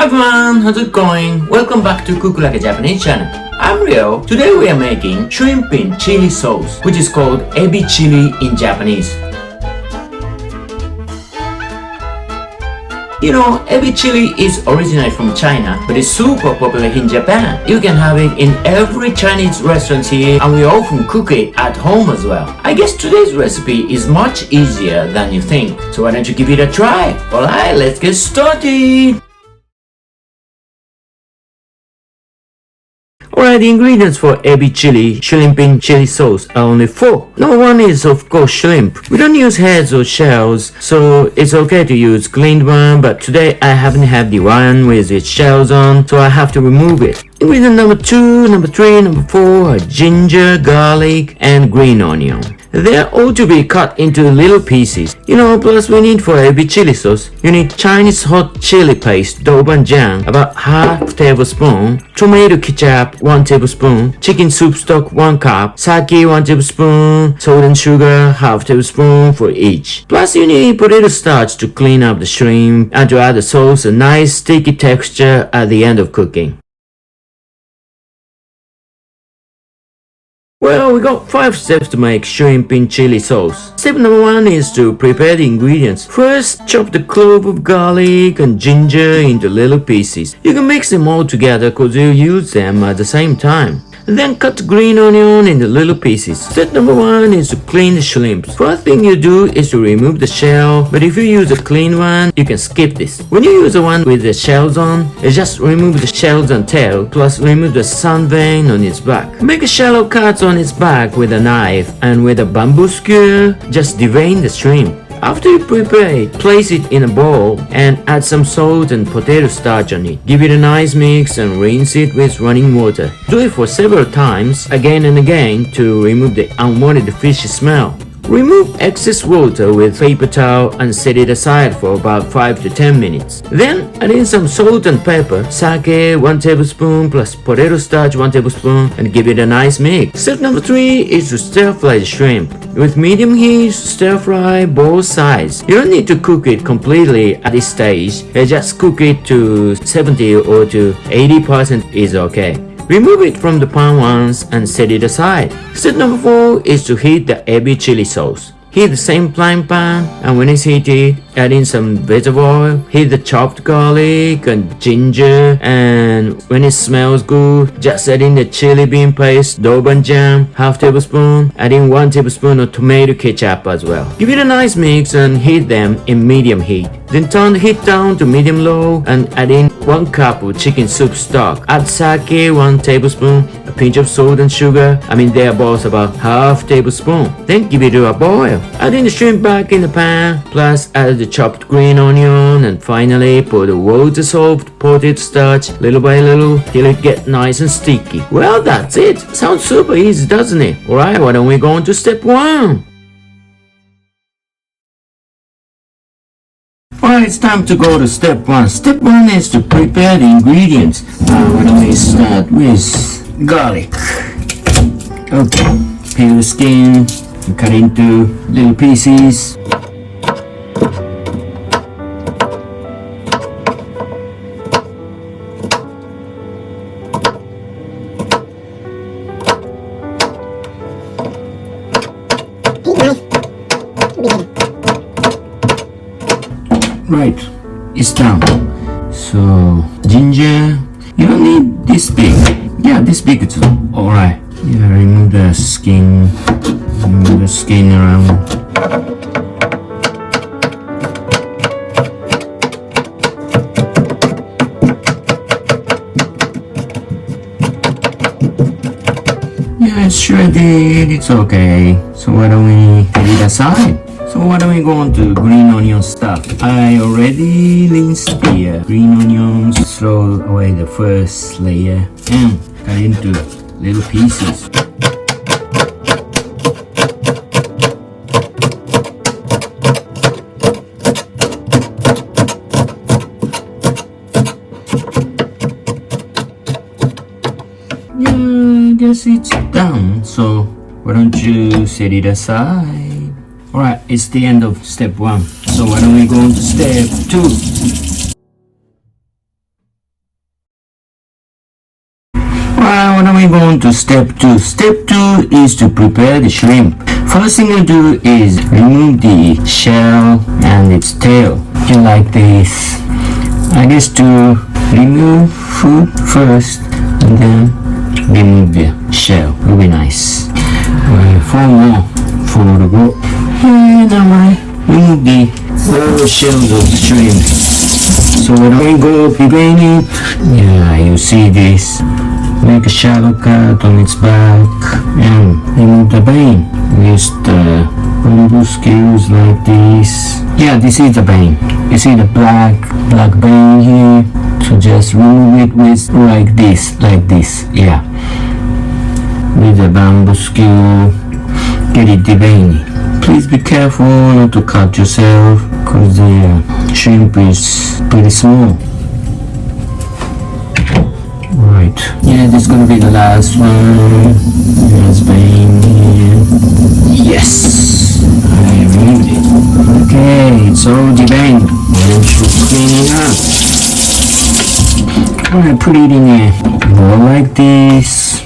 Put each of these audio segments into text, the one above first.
Hi everyone, how's it going? Welcome back to Cook Like a Japanese channel. I'm Rio. Today we are making shrimp in chili sauce, which is called Ebi Chilli in Japanese. You know, Ebi Chilli is originally from China, but it's super popular in Japan. You can have it in every Chinese restaurant here, and we often cook it at home as well. I guess today's recipe is much easier than you think, so why don't you give it a try? Alright, let's get started! Alright, the ingredients for Ebi Chilli, shrimp in chili sauce are only 4. Number 1 is of course shrimp. We don't use heads or shells, so it's okay to use cleaned one, but today I haven't had the one with its shells on, so I have to remove it. Ingredient number 2, number 3, number 4 are ginger, garlic, and green onion. They're all to be cut into little pieces. You know, plus we need for Ebi chili sauce, you need Chinese hot chili paste, doubanjiang, about half tablespoon, tomato ketchup, 1 tablespoon, chicken soup stock, 1 cup, sake, 1 tablespoon, salt and sugar, half tablespoon for each. Plus you need potato starch to clean up the shrimp and to add the sauce a nice sticky texture at the end of cooking. Well, we got 5 steps to make shrimp in chili sauce. Step number 1 is to prepare the ingredients. First, chop the clove of garlic and ginger into little pieces. You can mix them all together because you use them at the same time. Then cut green onion into little pieces. Step number 1 is to clean the shrimps. First thing you do is to remove the shell, but if you use a clean one, you can skip this. When you use the one with the shells on, you just remove the shells and tail, plus remove the sun vein on its back. Make shallow cuts on its back with a knife, and with a bamboo skewer, just devein the shrimp. After you prepare it, place it in a bowl and add some salt and potato starch on it. Give it a nice mix and rinse it with running water. Do it for several times, again and again, to remove the unwanted fishy smell. Remove excess water with paper towel and set it aside for about 5 to 10 minutes. Then add in some salt and pepper, sake 1 tablespoon plus potato starch 1 tablespoon, and give it a nice mix. Step number 3 is to stir fry the shrimp. With medium heat, stir fry both sides. You don't need to cook it completely at this stage, just cook it to 70 or to 80% is okay. Remove it from the pan once and set it aside. Step number 4 is to heat the Ebi chili sauce. Heat the same frying pan, and when it's heated, add in some vegetable oil. Heat the chopped garlic and ginger, and when it smells good, just add in the chili bean paste, doubanjiang, half tablespoon. Add in 1 tablespoon of tomato ketchup as well. Give it a nice mix and heat them in medium heat. Then turn the heat down to medium-low and add in 1 cup of chicken soup stock. Add sake 1 tablespoon, a pinch of salt and sugar. They are both about half tablespoon. Then give it a boil. Add in the shrimp back in the pan, plus add the chopped green onion, and finally put the water-soaked potato starch little by little till it gets nice and sticky. Well, that's it. Sounds super easy, doesn't it? Alright, why don't we go on to step 1? Alright, it's time to go to step 1. Step 1 is to prepare the ingredients. Why don't we start with garlic. Okay, peel the skin and cut into little pieces. Right, it's done. So ginger, you don't need this big. Yeah, this big is alright. Yeah, remove the skin around. Yeah, it's shredded, it's okay. So why don't we put it aside? So why don't we go on to green onion stuff? I already rinsed the green onions, throw away the first layer and cut into little pieces. Yeah, I guess it's done. So why don't you set it aside? Alright, it's the end of step 1. So why don't we go on to step 2? we go on to step 2. Step 2 is to prepare the shrimp. First thing you do is remove the shell and its tail. You like this. I guess to remove food first and then remove the shell. Will be nice. Alright, 4 more. 4 to go. And now I remove the all shells of shrimp. So when I go prepare it, yeah, you see this. Make a shallow cut on its back and remove the vein. Use the bamboo skills like this. Yeah, this is the vein. You see the black vein here. So just remove it with like this. Yeah. With the bamboo skill, get it the vein. Please be careful not to cut yourself because the shrimp is pretty small. Right. Yeah, this is gonna be the last one. Last vein here. Yes! I removed it. Okay, it's all deveined. Now should clean it up. Alright, put it in a bowl like this.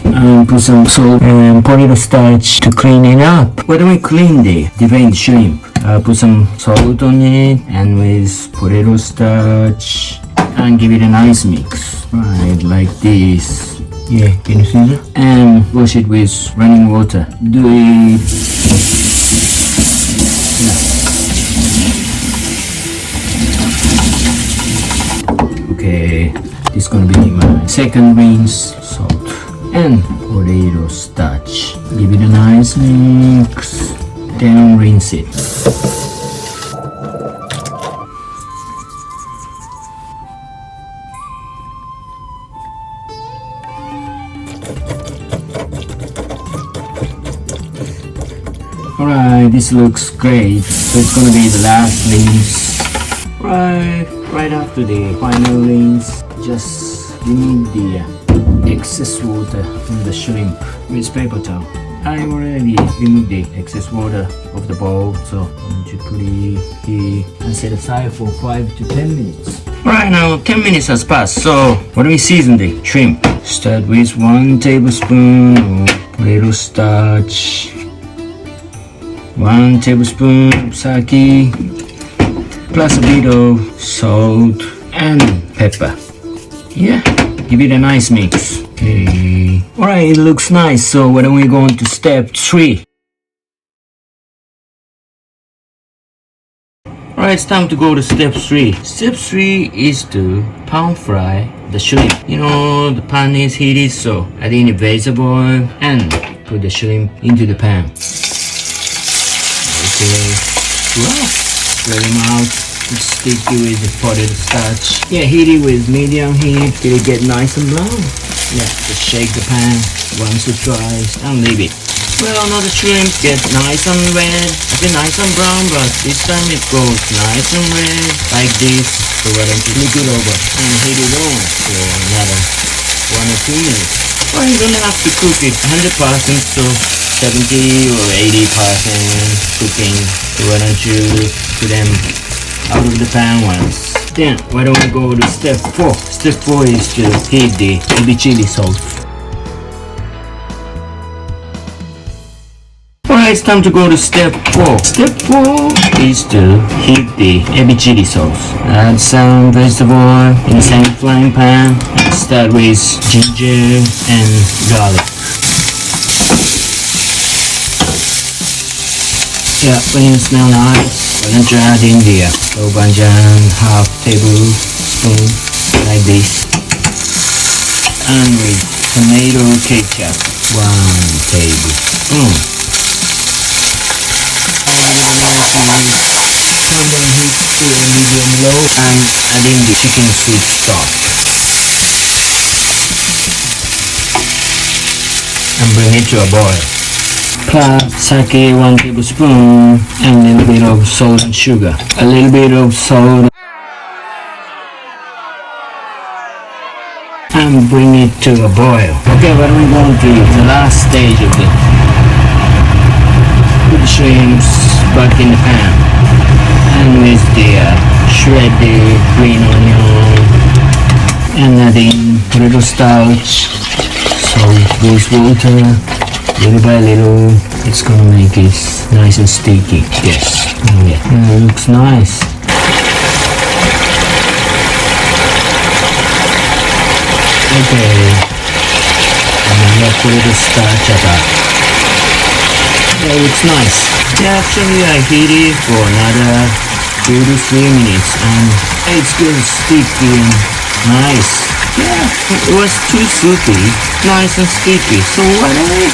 Put some salt and potato starch to clean it up. Why don't we clean the deveined shrimp? Put some salt on it and with potato starch and give it a nice mix. Right, like this. Yeah, can you see that? And wash it with running water. Do it. Yeah. Okay, this is gonna be my second rinse. Salt and potato starch. Give it a nice mix. Then rinse it. Alright, this looks great. So it's gonna be the last rinse. Right after the final rinse, just remove the excess water from the shrimp with paper towel. I already removed the excess water of the bowl, so I'm going to put it here and set aside for 5 to 10 minutes. Right now, 10 minutes has passed, so what do we season the shrimp? Start with 1 tablespoon of potato starch, 1 tablespoon of sake, plus a bit of salt and pepper. Yeah, give it a nice mix. Okay. Alright, it looks nice, so why don't we go on to step 3? Alright, it's time to go to step 3. Step 3 is to pan fry the shrimp. You know, the pan is heated, so add in the vegetable oil and put the shrimp into the pan. Okay. Wow. Spread them out. Stick it with the potato starch. Yeah, heat it with medium heat till it get nice and brown. Yeah, just shake the pan once or twice and leave it. Well, now the shrimp get nice and red. It's been nice and brown, but this time it goes nice and red like this. So why don't you flip it over and heat it on for another 1 or 2 minutes. Well, you don't have to cook it 100%, so 70 or 80% cooking. So why don't you put them out of the pan once. Then why don't we go to step 4? Step 4 is to heat the Ebi Chilli sauce. Alright, it's time to go to step 4. Step 4 is to heat the Ebi Chilli sauce. Add some vegetable oil in the same frying pan. Start with ginger and garlic. Yeah, when you smell nice, why don't you add in the Banjan half tablespoon like this, and with tomato ketchup 1 tablespoon. And turn the heat to a medium low and add in the chicken soup stock and bring it to a boil. Plus sake 1 tablespoon and a little bit of salt and sugar. A little bit of salt and bring it to a boil. Okay, but we're going to the last stage of it. Put the shrimps back in the pan and with the shredded green onion and add in potato starch, So this water, little by little, it's gonna make it nice and sticky. Yes. Yeah, it looks nice. Okay. And then we put the starch about. Yeah, it looks nice. Yeah, actually I heat it for another 2 to 3 minutes and it's good, sticky and nice. Yeah, it was too soupy, nice and sticky. So why don't we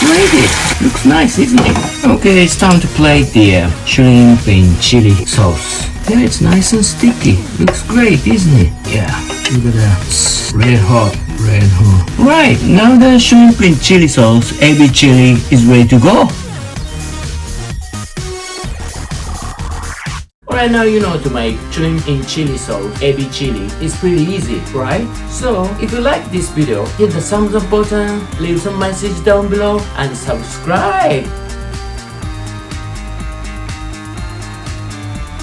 plate it? Looks nice, isn't it? Okay, it's time to plate the shrimp in chili sauce. Yeah, it's nice and sticky. Looks great, isn't it? Yeah, look at that. It's red hot. Right, now the shrimp in chili sauce, Ebi Chilli, is ready to go. Alright, now you know to make shrimp in chili sauce, Ebi Chilli. It's pretty easy, right? So, if you like this video, hit the thumbs up button, leave some message down below, and subscribe.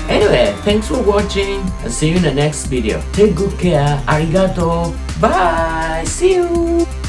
Anyway, thanks for watching and see you in the next video. Take good care. Arigato. Bye. See you.